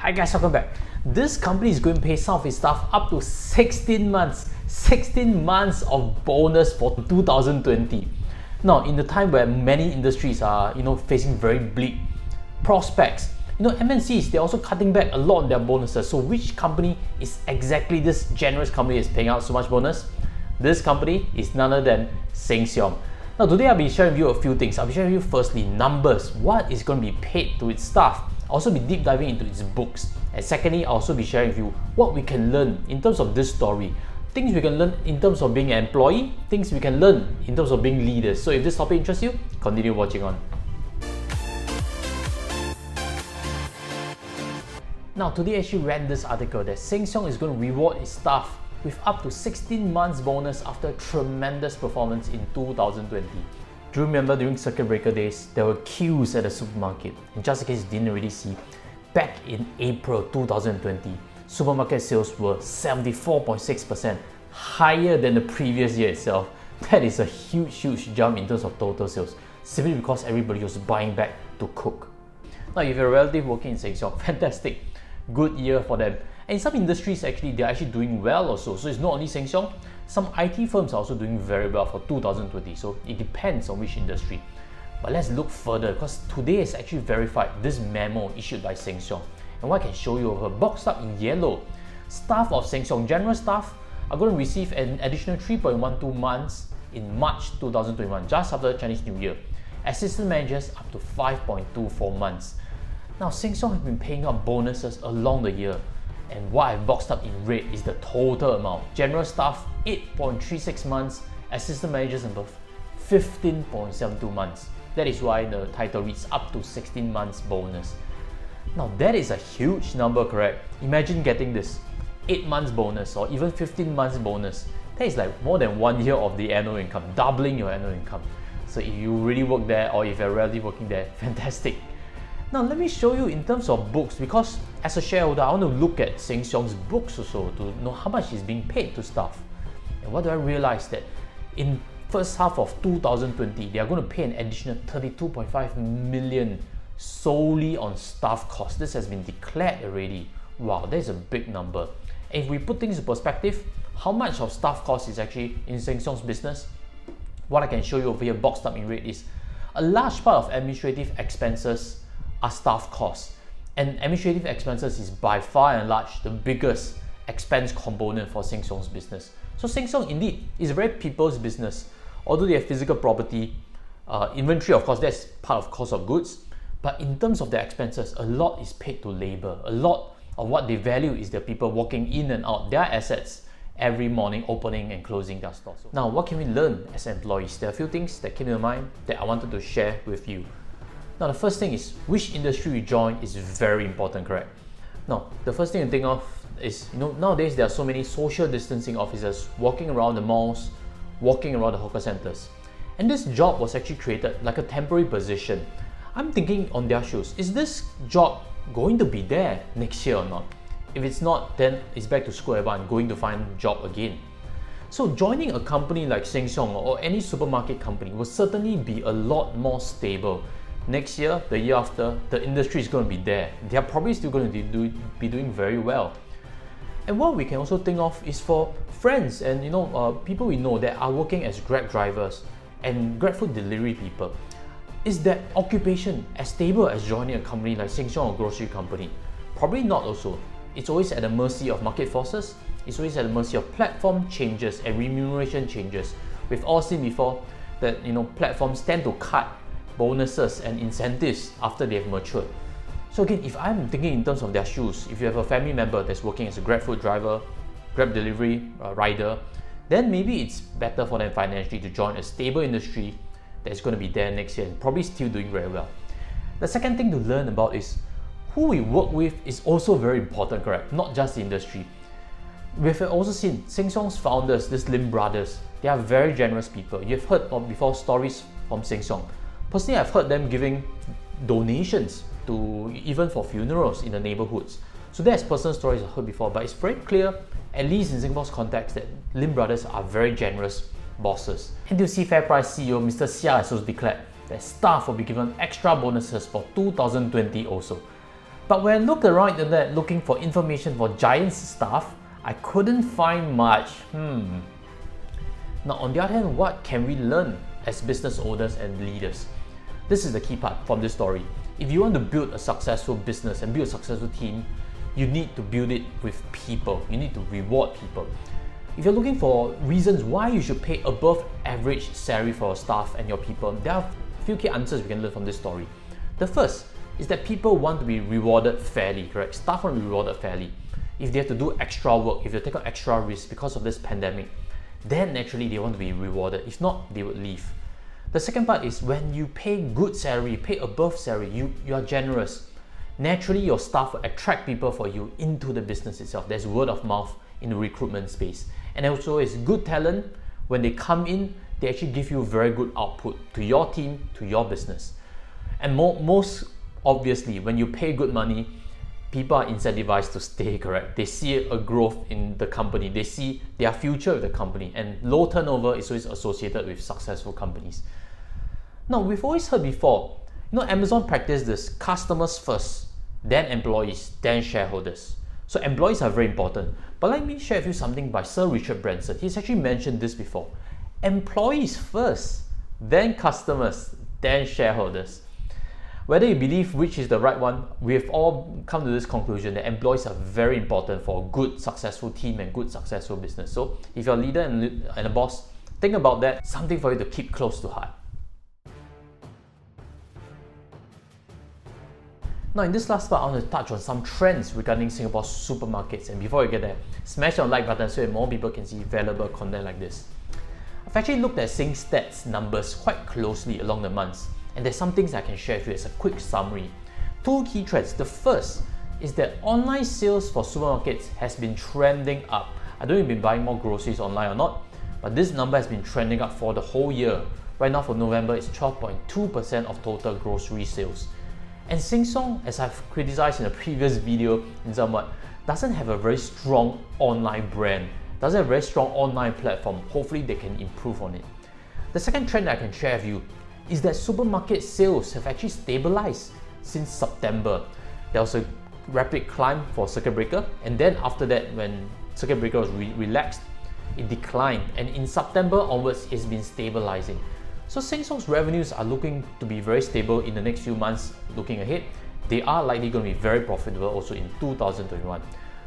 Hi guys, welcome back. This company is going to pay some of its staff up to 16 months. 16 months of bonus for 2020. Now, in the time where many industries are, facing very bleak prospects, MNCs, they're also cutting back a lot on their bonuses. So which company is exactly this generous company is paying out so much bonus? This company is none other than Sheng Siong. Now, today I'll be sharing with you a few things. I'll be sharing with you firstly numbers, what is going to be paid to its staff. I'll also be deep diving into its books. And secondly, I'll also be sharing with you what we can learn in terms of this story. Things we can learn in terms of being an employee, things we can learn in terms of being leaders. So if this topic interests you, continue watching on. Now, today I actually read this article that Sheng Siong is going to reward its staff with up to 16 months bonus after tremendous performance in 2020. Do you remember during circuit breaker days, there were queues at the supermarket? And just in case you didn't already see, back in April 2020, supermarket sales were 74.6% higher than the previous year itself. That is a huge jump in terms of total sales, simply because everybody was buying back to cook. Now, if you're a relative working in Sheng Siong, fantastic, good year for them. And in some industries, actually, they're actually doing well also. So it's not only Sheng Siong, some IT firms are also doing very well for 2020. So it depends on which industry. But let's look further, because today is actually verified this memo issued by Sheng Siong. And what I can show you over boxed up in yellow, staff of Sheng Siong, general staff, are going to receive an additional 3.12 months in March 2021, just after Chinese New Year. Assistant managers up to 5.24 months. Now, Sheng Siong have been paying out bonuses along the year. And what I've boxed up in red is the total amount. General staff, 8.36 months. Assistant managers and above, 15.72 months. That is why the title reads up to 16 months bonus. Now, that is a huge number, correct? Imagine getting this 8 months bonus or even 15 months bonus. That is like more than 1 year of the annual income, doubling your annual income. So if you really work there, or if you're already working there, fantastic. Now, let me show you in terms of books, because as a shareholder, I want to look at Sheng Siong's books also to know how much is being paid to staff. And what do I realize? That in first half of 2020, they are going to pay an additional 32.5 million solely on staff costs. This has been declared already. Wow, that is a big number. And if we put things in perspective, how much of staff costs is actually in Sheng Siong's business? What I can show you over here, boxed up in red, is a large part of administrative expenses are staff costs. And administrative expenses is by far and large the biggest expense component for Sheng Siong's business. So Sheng Siong indeed is a very people's business. Although they have physical property, inventory, of course, that's part of cost of goods. But in terms of their expenses, a lot is paid to labor. A lot of what they value is the people walking in and out their assets every morning, opening and closing their stores. Now, what can we learn as employees? There are a few things that came to mind that I wanted to share with you. Now, the first thing is which industry we join is very important, correct? Now, the first thing to think of is, nowadays there are so many social distancing officers walking around the malls, walking around the hawker centers. And this job was actually created like a temporary position. I'm thinking on their shoes, is this job going to be there next year or not? If it's not, then it's back to square one, going to find a job again. So joining a company like Sheng Siong or any supermarket company will certainly be a lot more stable. Next year, the year after, the industry is going to be there. They are probably still going to be doing very well. And what we can also think of is for friends and people we know that are working as Grab drivers and Grab food delivery people. Is that occupation as stable as joining a company like Sheng Siong or grocery company? Probably not also. It's always at the mercy of market forces. It's always at the mercy of platform changes and remuneration changes. We've all seen before that platforms tend to cut bonuses and incentives after they have matured. So again, if I'm thinking in terms of their shoes, if you have a family member that's working as a Grab food driver, Grab delivery rider, then maybe it's better for them financially to join a stable industry that's going to be there next year and probably still doing very well. The second thing to learn about is who we work with is also very important, correct? Not just the industry. We've also seen Sheng Siong's founders, these Lim brothers, they are very generous people. You've heard of before stories from Sheng Siong. Personally, I've heard them giving donations to even for funerals in the neighborhoods. So that's personal stories I've heard before, but it's very clear, at least in Singapore's context, that Lim brothers are very generous bosses. NTUC FairPrice CEO Mr. Xia has also declared that staff will be given extra bonuses for 2020 also. But when I looked around the internet looking for information for Giant's staff, I couldn't find much. Now on the other hand, what can we learn as business owners and leaders? This is the key part from this story. If you want to build a successful business and build a successful team, you need to build it with people. You need to reward people. If you're looking for reasons why you should pay above average salary for your staff and your people, there are a few key answers we can learn from this story. The first is that people want to be rewarded fairly, correct? Staff want to be rewarded fairly. If they have to do extra work, if they take on extra risks because of this pandemic, then naturally they want to be rewarded. If not, they would leave. The second part is when you pay good salary, pay above salary, you are generous. Naturally, your staff will attract people for you into the business itself. There's word of mouth in the recruitment space. And also, it's good talent. When they come in, they actually give you very good output to your team, to your business. And most obviously, when you pay good money, people are incentivized to stay, correct? They see a growth in the company. They see their future with the company. And low turnover is always associated with successful companies. Now, we've always heard before, Amazon practices this: customers first, then employees, then shareholders. So employees are very important. But let me share with you something by Sir Richard Branson. He's actually mentioned this before. Employees first, then customers, then shareholders. Whether you believe which is the right one, we've all come to this conclusion that employees are very important for a good, successful team and good, successful business. So if you're a leader and a boss, think about that, something for you to keep close to heart. Now in this last part, I want to touch on some trends regarding Singapore's supermarkets. And before we get there, smash the like button so that more people can see valuable content like this. I've actually looked at SingStats numbers quite closely along the months. And there's some things I can share with you as a quick summary. Two key trends. The first is that online sales for supermarkets has been trending up. I don't know if you've been buying more groceries online or not, but this number has been trending up for the whole year. Right now for November, it's 12.2% of total grocery sales. And Sheng Siong, as I've criticized in a previous video in somewhat, doesn't have a very strong online brand, doesn't have a very strong online platform. Hopefully they can improve on it. The second trend that I can share with you is that supermarket sales have actually stabilized since September. There was a rapid climb for circuit breaker, and then after that, when circuit breaker was relaxed, it declined, and in September onwards, it's been stabilizing. So Sheng Siong's revenues are looking to be very stable in the next few months. Looking ahead, they are likely going to be very profitable also in 2021.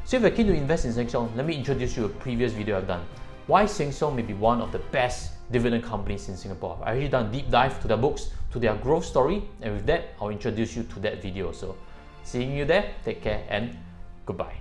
So if you're keen to invest in Sheng Siong, let me introduce you to a previous video I've done. Why Sheng Siong may be one of the best dividend companies in Singapore. I've actually done a deep dive to their books, to their growth story, and with that, I'll introduce you to that video. So seeing you there, take care and goodbye.